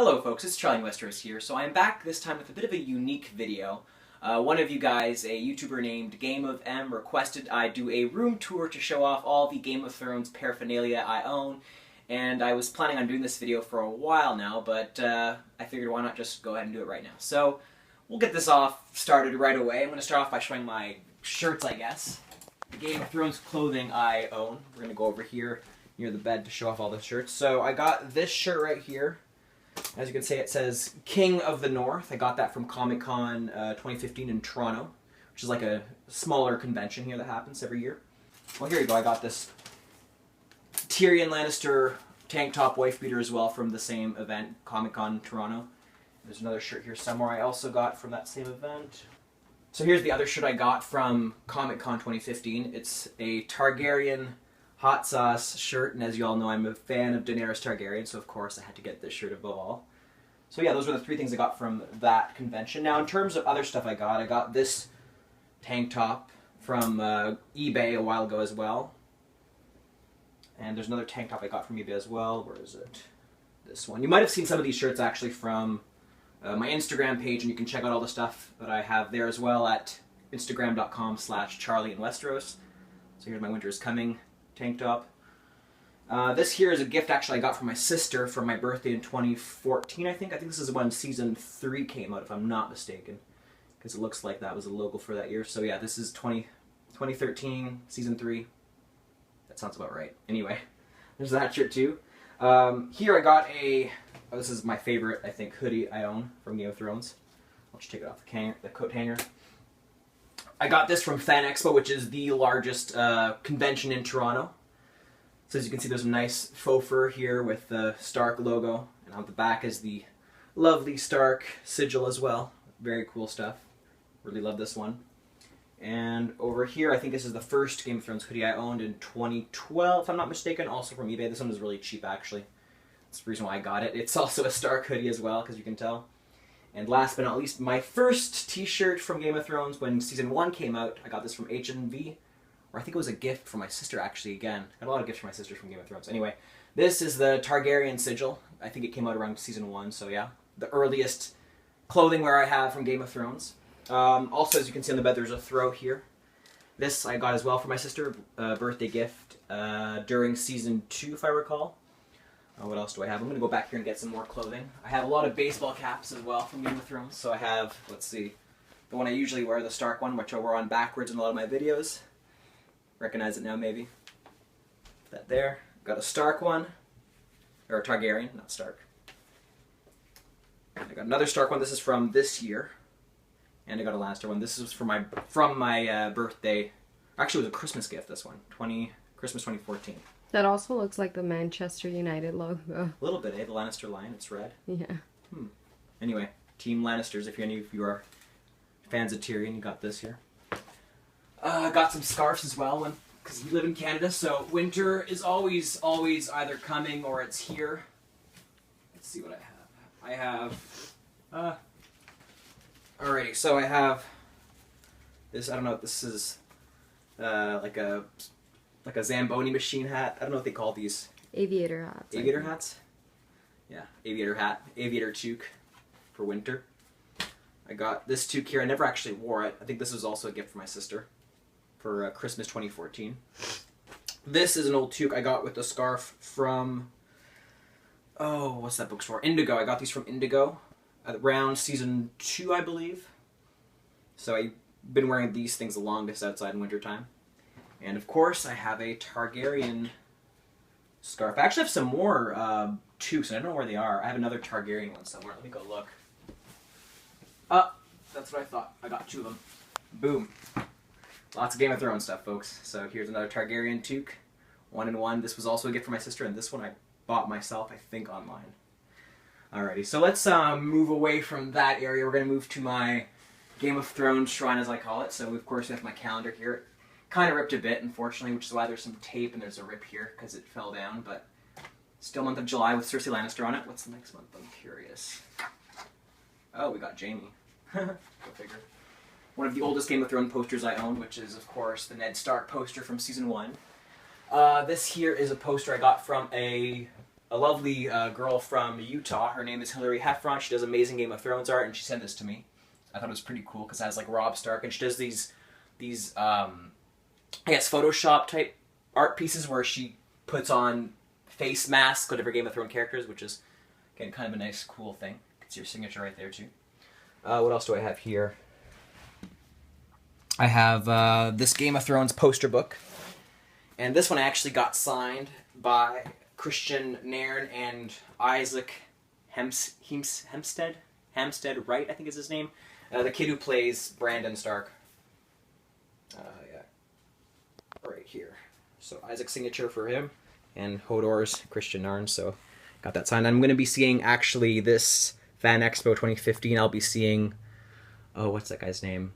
Hello folks, it's Charlie Westeros here. So I'm back this time with a bit of a unique video. One of you guys, a YouTuber named Game of M, requested I do a room tour to show off all the Game of Thrones paraphernalia I own. And I was planning on doing this video for a while now, but I figured why not just go ahead and do it right now. So we'll get this started right away. I'm going to start off by showing my shirts, I guess. The Game of Thrones clothing I own. We're going to go over here near the bed to show off all the shirts. So I got this shirt right here. As you can see, it says King of the North. I got that from Comic-Con 2015 in Toronto, which is like a smaller convention here that happens every year. Well, here you go. I got this Tyrion Lannister tank top wife beater as well from the same event, Comic-Con Toronto. There's another shirt here somewhere I also got from that same event. So here's the other shirt I got from Comic-Con 2015. It's a Targaryen hot sauce shirt, and as you all know, I'm a fan of Daenerys Targaryen, so of course I had to get this shirt above all. So yeah, those were the three things I got from that convention. Now in terms of other stuff I got this tank top from eBay a while ago as well. And there's another tank top I got from eBay as well. Where is it? This one. You might have seen some of these shirts actually from my Instagram page, and you can check out all the stuff that I have there as well at instagram.com/CharlieandWesteros. So here's my Winter is Coming tank top. This here is a gift actually I got from my sister for my birthday in 2014, I think. I think this is when Season 3 came out, if I'm not mistaken. Because it looks like that was the logo for that year. So yeah, this is 2013, Season 3. That sounds about right. Anyway, there's that shirt too. Here I got this is my favorite, I think, hoodie I own from Game of Thrones. I'll just take it off the coat hanger. I got this from Fan Expo, which is the largest convention in Toronto. So as you can see, there's a nice faux fur here with the Stark logo, and on the back is the lovely Stark sigil as well. Very cool stuff. Really love this one. And over here, I think this is the first Game of Thrones hoodie I owned in 2012, if I'm not mistaken, also from eBay. This one is really cheap, actually. That's the reason why I got it. It's also a Stark hoodie as well, because you can tell. And last but not least, my first t-shirt from Game of Thrones when Season 1 came out. I got this from HMV, or I think it was a gift from my sister, actually, again. I got a lot of gifts from my sisters from Game of Thrones. Anyway, this is the Targaryen sigil. I think it came out around Season 1, so yeah. The earliest clothing wear I have from Game of Thrones. Also, as you can see on the bed, there's a throw here. This I got as well for my sister, birthday gift during Season 2, if I recall. What else do I have? I'm going to go back here and get some more clothing. I have a lot of baseball caps as well from Game of Thrones. So I have, let's see, the one I usually wear, the Stark one, which I wear on backwards in a lot of my videos. Recognize it now, maybe. That there. Got a Stark one, or a Targaryen, not Stark. I got another Stark one. This is from this year. And I got a Lannister one. This is from my birthday. Actually, it was a Christmas gift, this one. Christmas 2014. That also looks like the Manchester United logo. A little bit, eh? The Lannister line, it's red. Yeah. Anyway, Team Lannisters, if any of you are fans of Tyrion, you got this here. I got some scarves as well, because we live in Canada, so winter is always either coming or it's here. Let's see what I have. Alrighty, so I have this, I don't know, this is like a Zamboni machine hat. I don't know what they call these. Aviator hats. Aviator hats? Yeah, aviator hat. Aviator toque for winter. I got this toque here. I never actually wore it. I think this was also a gift for my sister for Christmas 2014. This is an old toque I got with a scarf from, oh, what's that bookstore? Indigo. I got these from Indigo around Season 2, I believe. So I've been wearing these things the longest outside in wintertime. And of course, I have a Targaryen scarf. I actually have some more toques, and I don't know where they are. I have another Targaryen one somewhere. Let me go look. That's what I thought. I got two of them. Boom. Lots of Game of Thrones stuff, folks. So here's another Targaryen toque. 1-in-1. This was also a gift for my sister, and this one I bought myself, I think, online. Alrighty, so let's move away from that area. We're going to move to my Game of Thrones shrine, as I call it. So, of course, we have my calendar here. Kind of ripped a bit, unfortunately, which is why there's some tape and there's a rip here, because it fell down, but still month of July with Cersei Lannister on it. What's the next month? I'm curious. Oh, we got Jaime. Go figure. One of the oldest Game of Thrones posters I own, which is, of course, the Ned Stark poster from Season 1. This here is a poster I got from a a lovely girl from Utah. Her name is Hillary Heffron. She does amazing Game of Thrones art, and she sent this to me. I thought it was pretty cool because it has like Robb Stark, and she does these I guess Photoshop type art pieces where she puts on face masks with different Game of Thrones characters, which is again kind of a nice, cool thing. It's your signature right there too. What else do I have here? I have this Game of Thrones poster book, and this one I actually got signed by Christian Nairn and Isaac Hempstead Wright, I think is his name. The kid who plays Brandon Stark. Yeah, right here. So Isaac's signature for him, and Hodor's Christian Nairn. So got that signed. I'm going to be seeing actually this Fan Expo 2015. I'll be seeing, oh, what's that guy's name?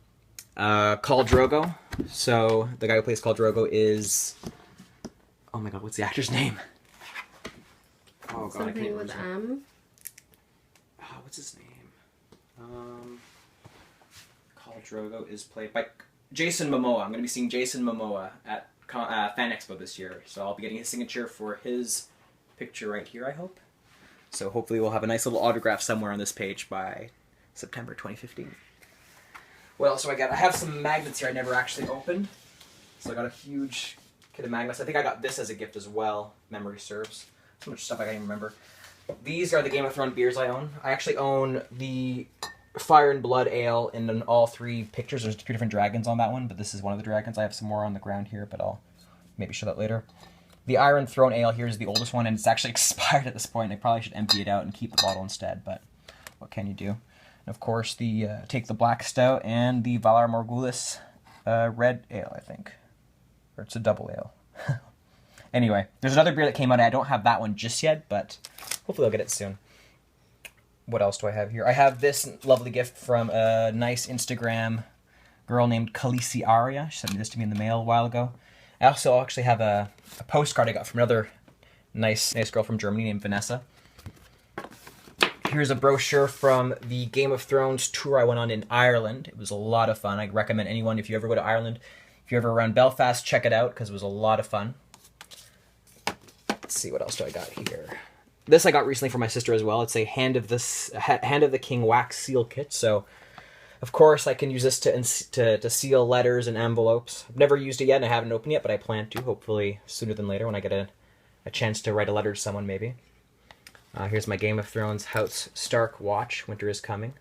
Khal Drogo. So the guy who plays Khal Drogo is, oh my god, what's the actor's name? Oh god, Something I can't with remember. What's his name? Khal Drogo is played by Jason Momoa. I'm going to be seeing Jason Momoa at Fan Expo this year, so I'll be getting his signature for his picture right here, I hope. So hopefully we'll have a nice little autograph somewhere on this page by September 2015. What else do I got? I have some magnets here I never actually opened. So I got a huge kit of magnets. I think I got this as a gift as well, memory serves. So much stuff I can't even remember. These are the Game of Thrones beers I own. I actually own the Fire and Blood Ale in all three pictures. There's 2 different dragons on that one, but this is one of the dragons. I have some more on the ground here, but I'll maybe show that later. The Iron Throne Ale here is the oldest one, and it's actually expired at this point. I probably should empty it out and keep the bottle instead, but what can you do? And of course, the take the Black Stout and the Valar Morghulis Red Ale, I think. Or it's a double ale. Anyway, there's another beer that came out. I don't have that one just yet, but hopefully I'll get it soon. What else do I have here? I have this lovely gift from a nice Instagram girl named Khaleesi Arya. She sent me this to me in the mail a while ago. I also actually have a postcard I got from another nice girl from Germany named Vanessa. Here's a brochure from the Game of Thrones tour I went on in Ireland. It was a lot of fun. I recommend anyone, if you ever go to Ireland, if you're ever around Belfast, check it out because it was a lot of fun. Let's see, what else do I got here? This I got recently for my sister as well. It's a Hand of the King wax seal kit. So, of course, I can use this to seal letters and envelopes. I've never used it yet, and I haven't opened it yet, but I plan to, hopefully sooner than later when I get a chance to write a letter to someone, maybe. Here's my Game of Thrones House Stark watch. Winter is coming.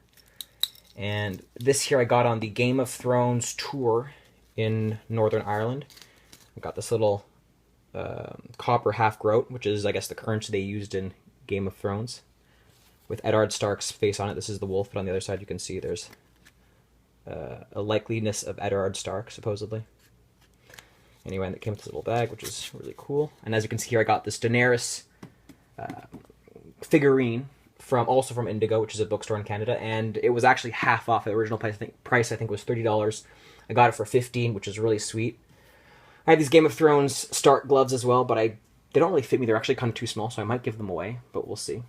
And this here I got on the Game of Thrones tour in Northern Ireland. I got this little copper half-groat, which is, I guess, the currency they used in Game of Thrones, with Eddard Stark's face on it. This is the wolf, but on the other side you can see there's a likeliness of Eddard Stark, supposedly. Anyway, and it came with this little bag, which is really cool. And as you can see here, I got this Daenerys figurine also from Indigo, which is a bookstore in Canada, and it was actually half off. The original price I think was $30. I got it for $15, which is really sweet. I have these Game of Thrones Stark gloves as well, but they don't really fit me. They're actually kind of too small, so I might give them away, but we'll see.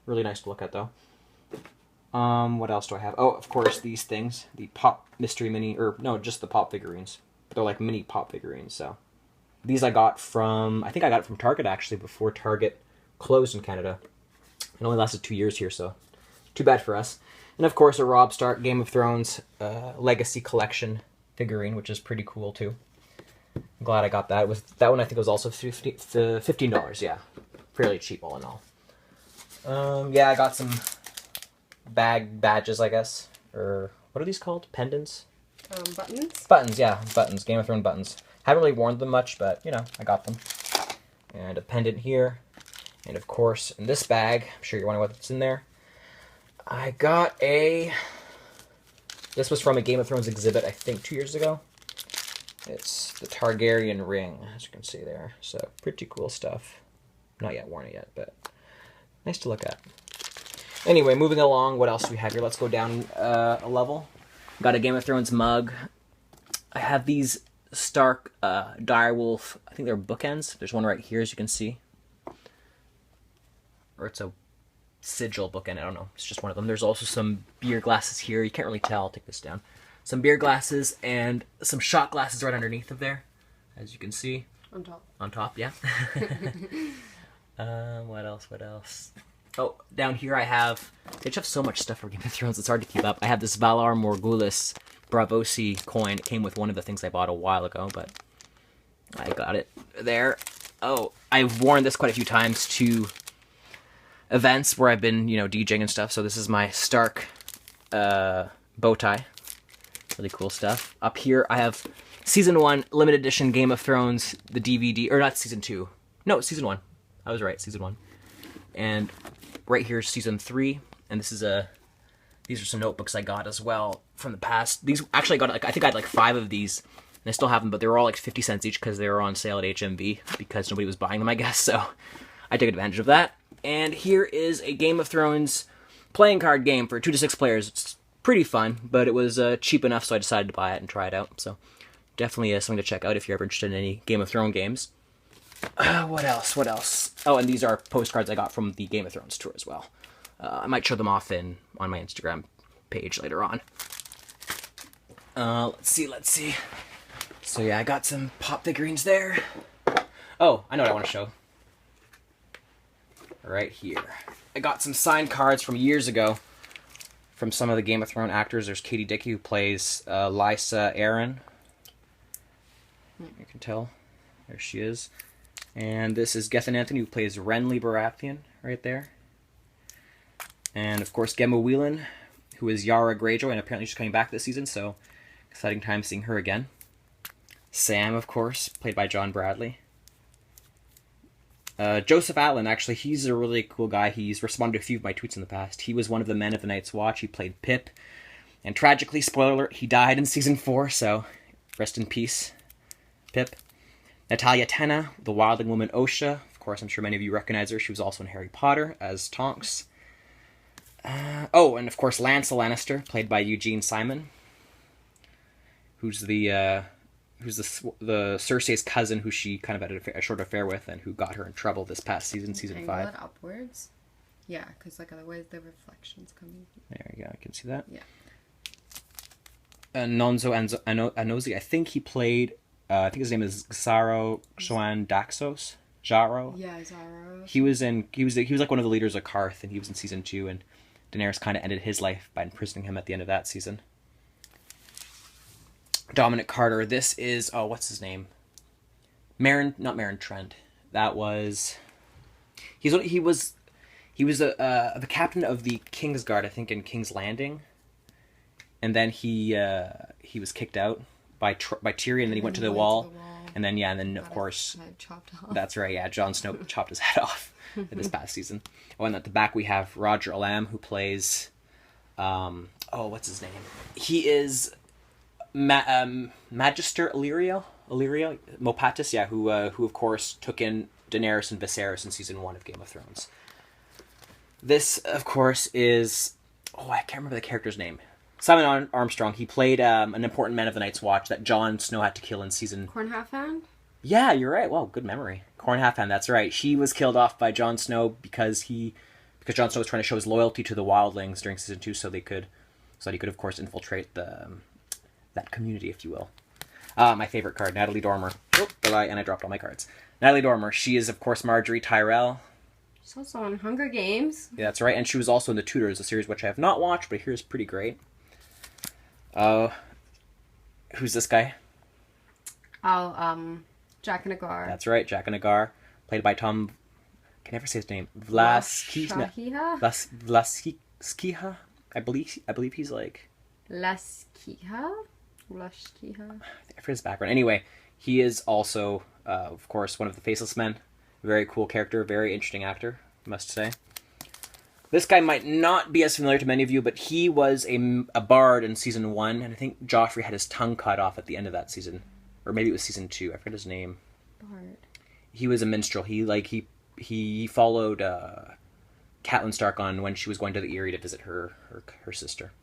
Really nice to look at, though. What else do I have? Oh, of course, these things. The Pop Mystery Mini, or no, just the Pop figurines. They're like mini Pop figurines, so. These I got from, I think I got it from Target, actually, before Target closed in Canada. It only lasted 2 years here, so too bad for us. And of course, a Robb Stark Game of Thrones Legacy Collection figurine, which is pretty cool, too. I'm glad I got that. That one I think was also $15, yeah. Fairly cheap all in all. Yeah, I got some badges, I guess. Or, what are these called? Pendants? Buttons? Buttons, yeah. Buttons. Game of Thrones buttons. Haven't really worn them much, but, you know, I got them. And a pendant here. And, of course, in this bag, I'm sure you're wondering what's in there. I got this was from a Game of Thrones exhibit, I think, 2 years ago. It's the Targaryen ring, as you can see there. So, pretty cool stuff. Not yet worn it yet, but nice to look at. Anyway, moving along, what else do we have here? Let's go down a level. Got a Game of Thrones mug. I have these Stark Direwolf, I think they're bookends. There's one right here, as you can see. Or it's a sigil bookend, I don't know. It's just one of them. There's also some beer glasses here. You can't really tell. I'll take this down. Some beer glasses and some shot glasses right underneath of there, as you can see. On top. On top, yeah. What else? What else? Oh, down here I have... They just have so much stuff for Game of Thrones, it's hard to keep up. I have this Valar Morghulis Bravosi coin. It came with one of the things I bought a while ago, but I got it there. Oh, I've worn this quite a few times to events where I've been, DJing and stuff. So this is my Stark bow tie. Really cool stuff. Up here I have Season 1 Limited Edition Game of Thrones, the DVD, or not Season 2. No, Season 1. I was right, Season 1. And right here is Season 3, and these are some notebooks I got as well from the past. These, actually I think I had like 5 of these, and I still have them, but they were all like 50 cents each because they were on sale at HMV because nobody was buying them, I guess, so I took advantage of that. And here is a Game of Thrones playing card game for 2 to 6 players. It's pretty fun, but it was cheap enough, so I decided to buy it and try it out, so definitely something to check out if you're ever interested in any Game of Thrones games. What else? Oh, and these are postcards I got from the Game of Thrones tour as well. I might show them off on my Instagram page later on. Let's see. So yeah, I got some pop figurines there. Oh, I know what I want to show. Right here. I got some signed cards from years ago from some of the Game of Thrones actors. There's Katie Dickey, who plays Lysa Arryn. You can tell. There she is. And this is Gethin Anthony, who plays Renly Baratheon, right there. And, of course, Gemma Whelan, who is Yara Greyjoy, and apparently she's coming back this season, so exciting time seeing her again. Sam, of course, played by John Bradley. Joseph Allen, actually, he's a really cool guy. He's responded to a few of my tweets in the past. He was one of the men of the Night's Watch. He played Pip. And tragically, spoiler alert, he died in Season 4, so rest in peace, Pip. Natalia Tena, the wildling woman Osha. Of course, I'm sure many of you recognize her. She was also in Harry Potter as Tonks. And of course, Lancel Lannister, played by Eugene Simon, who's the Cersei's cousin, who she kind of had a short affair with, and who got her in trouble this past season, Season 5. Angle it upwards. Yeah, because otherwise the reflection's coming. There you go. I can see that. Yeah. Nonso Anozi, I think he played. I think his name is Xaro Xoan Daxos. Xaro. Yeah, Xaro. He was like one of the leaders of Karth, and he was in Season 2, and Daenerys kind of ended his life by imprisoning him at the end of that season. Dominic Carter. This is what's his name? Not Meryn Trent. That was. He was the captain of the Kingsguard, I think, in King's Landing, and then he was kicked out by Tyrion, and then he went to the wall, and then of course, chopped off. That's right, yeah, Jon Snow chopped his head off in this past season. Oh, and at the back we have Roger Alam, who plays, what's his name? He is Magister Illyrio Mopatis, yeah, who of course took in Daenerys and Viserys in Season 1 of Game of Thrones. This, of course, is, I can't remember the character's name. Simon Armstrong. He played an important man of the Night's Watch that Jon Snow had to kill in season... Corn Halfhand? Yeah, you're right. Well, good memory. Corn Halfhand, that's right. He was killed off by Jon Snow because Jon Snow was trying to show his loyalty to the Wildlings during Season 2 so that he could, of course, infiltrate that community, if you will. My favorite card, Natalie Dormer. And I dropped all my cards. Natalie Dormer. She is, of course, Marjorie Tyrell. She's also on Hunger Games. Yeah, that's right. And she was also in The Tudors, a series which I have not watched, but I hear is pretty great. Who's this guy? Jaqen H'ghar. That's right, Jaqen H'ghar, played by Tom. I can never say his name. Vlaskiha. I believe he's like. Laskiha. I forget his background. Anyway, he is also, of course, one of the Faceless Men. Very cool character, very interesting actor, I must say. This guy might not be as familiar to many of you, but he was a bard in Season 1, and I think Joffrey had his tongue cut off at the end of that season. Or maybe it was Season 2, I forget his name. Bard. He was a minstrel. He followed Catelyn Stark on when she was going to the Eyrie to visit her sister.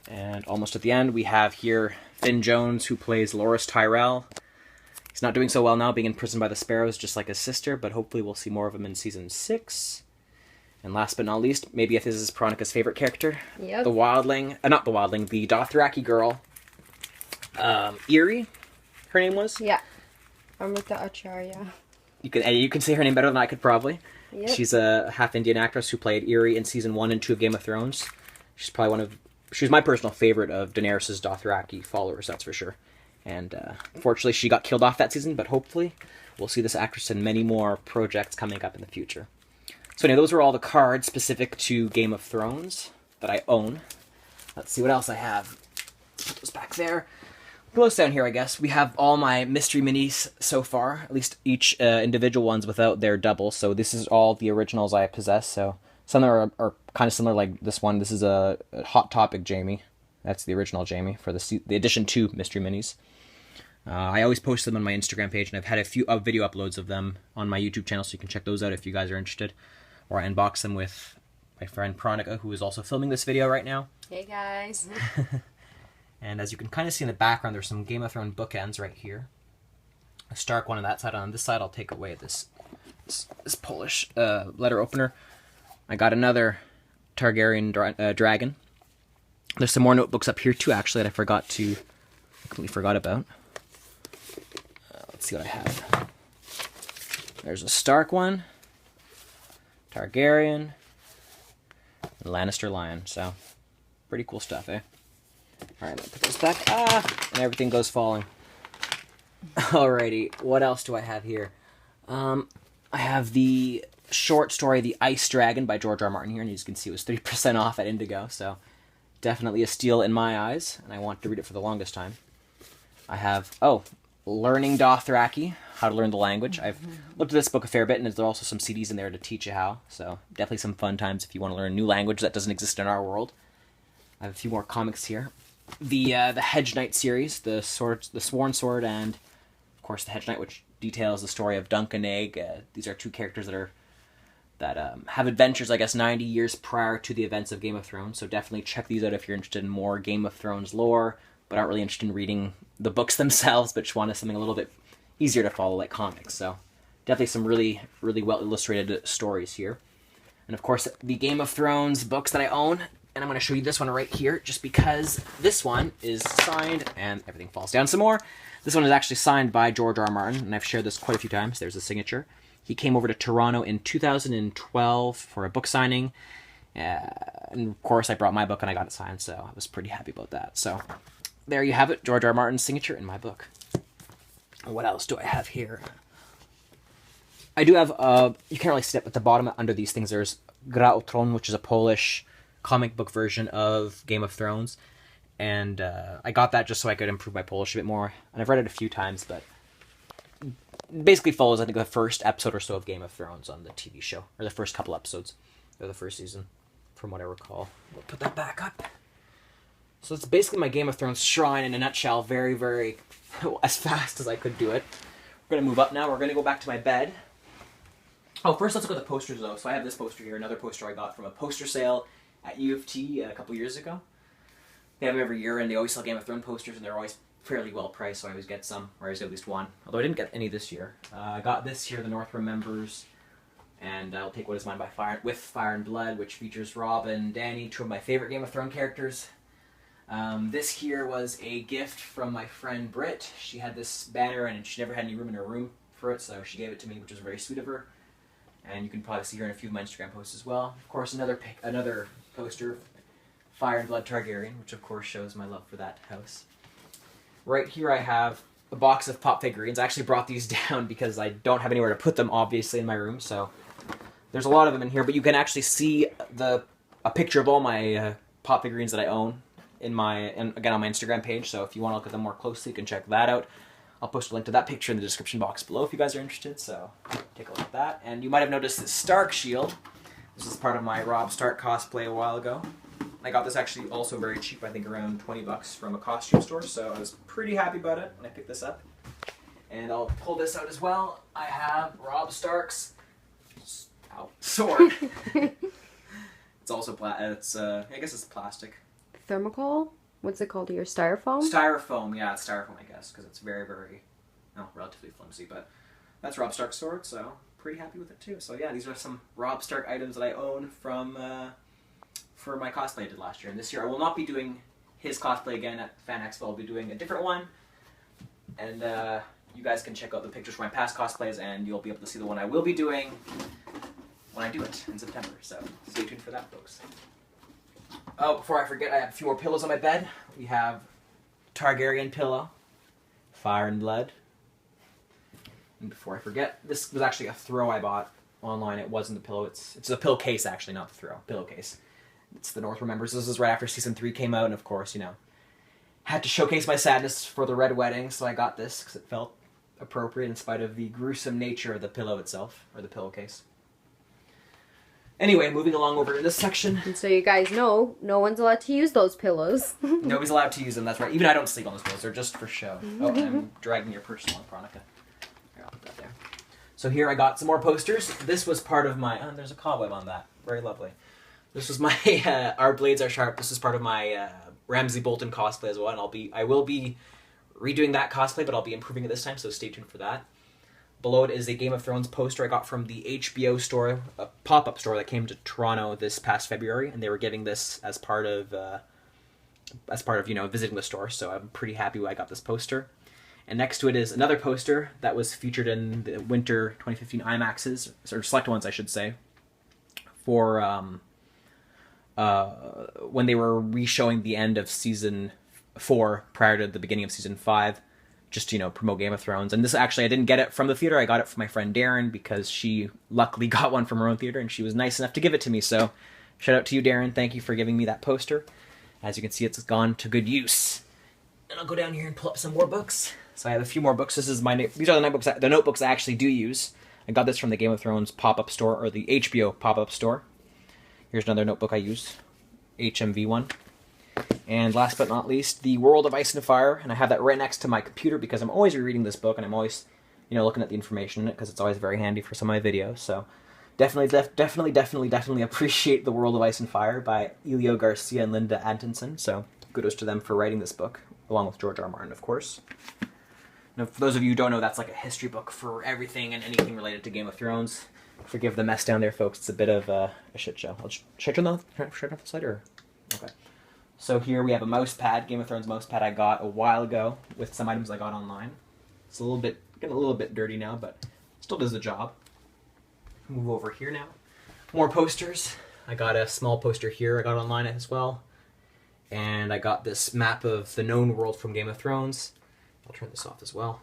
And almost at the end, we have here Finn Jones, who plays Loras Tyrell. He's not doing so well now, being imprisoned by the Sparrows, just like his sister, but hopefully we'll see more of him in Season 6. And last but not least, maybe if this is Veronica's favorite character, yep. The Dothraki girl, Eyrie, her name was? Yeah. Amrita Acharya. You can say her name better than I could probably. Yep. She's a half Indian actress who played Irri in season 1 and 2 of Game of Thrones. She's probably she was my personal favorite of Daenerys' Dothraki followers, that's for sure. And unfortunately, she got killed off that season, but hopefully we'll see this actress in many more projects coming up in the future. So anyway, those are all the cards specific to Game of Thrones that I own. Let's see what else I have. Put those back there. Close down here, I guess. We have all my mystery minis so far, at least each individual ones without their double. So this is all the originals I possess. So some are kind of similar, like this one. This is a Hot Topic Jamie. That's the original Jamie for the Edition 2 mystery minis. I always post them on my Instagram page, and I've had a few video uploads of them on my YouTube channel, so you can check those out if you guys are interested. Or I unbox them with my friend Pronica, who is also filming this video right now. Hey guys. And as you can kind of see in the background, there's some Game of Thrones bookends right here. A Stark one on that side. On this side, I'll take away this Polish letter opener. I got another Targaryen dragon. There's some more notebooks up here too, actually, that I completely forgot about. Let's see what I have. There's a Stark one, Targaryen, and Lannister Lion. So, pretty cool stuff, eh? Alright, let me put this back. And everything goes falling. Alrighty, what else do I have here? I have the short story, The Ice Dragon by George R. R. Martin here, and as you can see it was 30% off at Indigo, so definitely a steal in my eyes, and I wanted to read it for the longest time. I have, Learning Dothraki, How to Learn the Language. I've looked at this book a fair bit, and there's also some CDs in there to teach you how, so definitely some fun times if you want to learn a new language that doesn't exist in our world. I have a few more comics here. The Hedge Knight series, the Sworn Sword, and of course the Hedge Knight, which details the story of Dunk and Egg. These are two characters that have adventures, I guess, 90 years prior to the events of Game of Thrones. So definitely check these out if you're interested in more Game of Thrones lore, but aren't really interested in reading the books themselves, but just wanted something a little bit easier to follow, like comics. So definitely some really, really well illustrated stories here. And of course, the Game of Thrones books that I own. And I'm going to show you this one right here, just because this one is signed, and everything falls down some more. This one is actually signed by George R. R. Martin, and I've shared this quite a few times. There's a signature. He came over to Toronto in 2012 for a book signing. And of course, I brought my book and I got it signed, so I was pretty happy about that. So there you have it, George R. R. Martin's signature in my book. What else do I have here? I do have, you can't really see it, but at the bottom under these things, there's Gra o Tron, which is a Polish comic book version of Game of Thrones, and I got that just so I could improve my Polish a bit more, and I've read it a few times, but basically follows, I think, the first episode or so of Game of Thrones on the TV show, or the first couple episodes of the first season, from what I recall. We'll put that back up. So it's basically my Game of Thrones shrine in a nutshell, very, very, as fast as I could do it. We're going to move up now, we're going to go back to my bed. Oh, first let's look at the posters though. So I have this poster here, another poster I got from a poster sale at U of T a couple years ago. They have them every year, and they always sell Game of Thrones posters, and they're always fairly well priced, so I always get some, or I always get at least one. Although I didn't get any this year. I got this here, The North Remembers, and I'll take What Is Mine by Fire and Blood, which features Robb and Dany, two of my favorite Game of Thrones characters. This here was a gift from my friend Britt. She had this banner, and she never had any room in her room for it, so she gave it to me, which was very sweet of her. And you can probably see her in a few of my Instagram posts as well. Of course, another poster, Fire and Blood Targaryen, which of course shows my love for that house. Right here I have a box of pop figurines. I actually brought these down because I don't have anywhere to put them, obviously, in my room, so there's a lot of them in here, but you can actually see a picture of all my pop figurines that I own again on my Instagram page, so if you want to look at them more closely, you can check that out. I'll post a link to that picture in the description box below if you guys are interested, so take a look at that. And you might have noticed this Stark shield. This is part of my Robb Stark cosplay a while ago. I got this actually also very cheap, I think around 20 bucks from a costume store, so I was pretty happy about it when I picked this up. And I'll pull this out as well. I have Robb Stark's sword. It's also I guess it's plastic. Thermocol? What's it called here? Styrofoam? Styrofoam, yeah, it's styrofoam, I guess, because it's very, very, relatively flimsy, but that's Robb Stark's sword, so pretty happy with it too. So yeah, these are some Robb Stark items that I own from, for my cosplay I did last year. And this year I will not be doing his cosplay again at Fan Expo. I'll be doing a different one, and you guys can check out the pictures from my past cosplays, and you'll be able to see the one I will be doing when I do it in September. So stay tuned for that, folks. Oh, before I forget, I have a few more pillows on my bed. We have Targaryen pillow, Fire and Blood. And before I forget, this was actually a throw I bought online. It wasn't the pillow. It's a pillowcase, actually, not the throw. Pillowcase. It's The North Remembers. This is right after Season 3 came out, and of course, you know, had to showcase my sadness for the Red Wedding, so I got this because it felt appropriate in spite of the gruesome nature of the pillow itself, or the pillowcase. Anyway, moving along over to this section. And so you guys know, no one's allowed to use those pillows. Nobody's allowed to use them, that's right. Even I don't sleep on those pillows. They're just for show. Oh, I'm dragging your personal on, Veronica. Here, I'll put that there. So here I got some more posters. This was part of my... Oh, there's a cobweb on that. Very lovely. This was my Our Blades Are Sharp. This is part of my Ramsay Bolton cosplay as well. And I will be redoing that cosplay, but I'll be improving it this time, so stay tuned for that. Below it is a Game of Thrones poster I got from the HBO store, a pop-up store that came to Toronto this past February, and they were giving this as part of you know, visiting the store. So I'm pretty happy I got this poster. And next to it is another poster that was featured in the Winter 2015 IMAXs, or select ones, I should say, for when they were re-showing the end of Season 4 prior to the beginning of Season 5, just to, you know, promote Game of Thrones. And this, actually, I didn't get it from the theater. I got it from my friend Darren, because she luckily got one from her own theater, and she was nice enough to give it to me. So shout out to you, Darren. Thank you for giving me that poster. As you can see, it's gone to good use. And I'll go down here and pull up some more books. So I have a few more books. These are the notebooks I actually do use. I got this from the Game of Thrones pop-up store, or the HBO pop-up store. Here's another notebook I use, HMV one. And last but not least, The World of Ice and Fire. And I have that right next to my computer because I'm always rereading this book, and I'm always, you know, looking at the information in it because it's always very handy for some of my videos. So definitely appreciate The World of Ice and Fire by Elio Garcia and Linda Atkinson. So kudos to them for writing this book, along with George R. R. Martin, of course. Now, for those of you who don't know, that's like a history book for everything and anything related to Game of Thrones. Forgive the mess down there, folks. It's a bit of a shit show. Should I turn off the slide, or? Okay. So here we have a mouse pad, Game of Thrones mouse pad I got a while ago with some items I got online. It's getting a little bit dirty now, but still does the job. Move over here now. More posters. I got a small poster here I got online as well. And I got this map of the known world from Game of Thrones. I'll turn this off as well.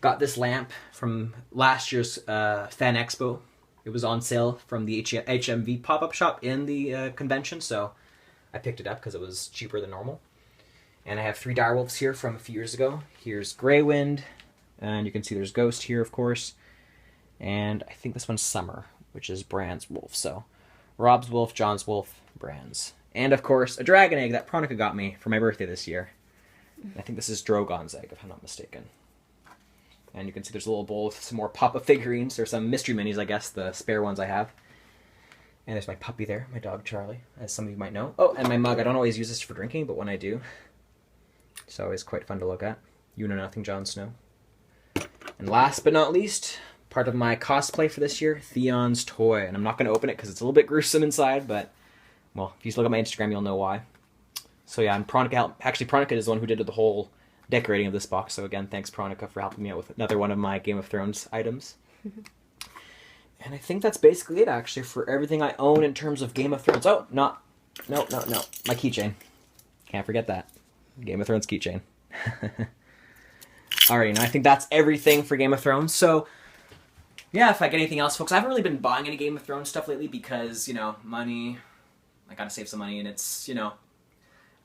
Got this lamp from last year's Fan Expo. It was on sale from the HMV pop-up shop in the convention, so I picked it up because it was cheaper than normal. And I have 3 direwolves here from a few years ago. Here's Greywind, and you can see there's Ghost here, of course. And I think this one's Summer, which is Bran's wolf. So Rob's wolf, John's wolf, Bran's. And, of course, a dragon egg that Pronica got me for my birthday this year. I think this is Drogon's egg, if I'm not mistaken. And you can see there's a little bowl with some more pop-up figurines. There's some mystery minis, I guess, the spare ones I have. And there's my puppy there, my dog Charlie, as some of you might know. Oh, and my mug. I don't always use this for drinking, but when I do, it's always quite fun to look at. You Know Nothing, Jon Snow. And last but not least, part of my cosplay for this year, Theon's toy. And I'm not going to open it because it's a little bit gruesome inside, but, well, if you just look at my Instagram, you'll know why. So yeah, and Pronica, actually Pronica is the one who did the whole decorating of this box. So again, thanks Pronica for helping me out with another one of my Game of Thrones items. And I think that's basically it, actually, for everything I own in terms of Game of Thrones. Oh, no. My keychain. Can't forget that. Game of Thrones keychain. Alrighty, now I think that's everything for Game of Thrones. So, yeah, if I get anything else, folks, I haven't really been buying any Game of Thrones stuff lately because, you know, money. I gotta save some money, and it's, you know,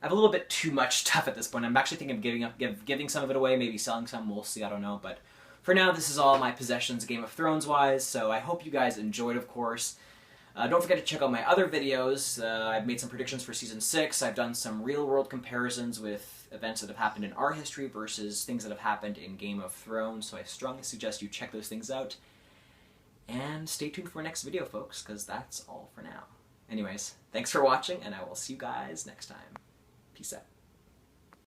I have a little bit too much stuff at this point. I'm actually thinking of giving some of it away, maybe selling some. We'll see, I don't know, but for now, this is all my possessions Game of Thrones-wise, so I hope you guys enjoyed, of course. Don't forget to check out my other videos. I've made some predictions for Season 6. I've done some real-world comparisons with events that have happened in our history versus things that have happened in Game of Thrones, so I strongly suggest you check those things out. And stay tuned for our next video, folks, because that's all for now. Anyways, thanks for watching, and I will see you guys next time. Peace out.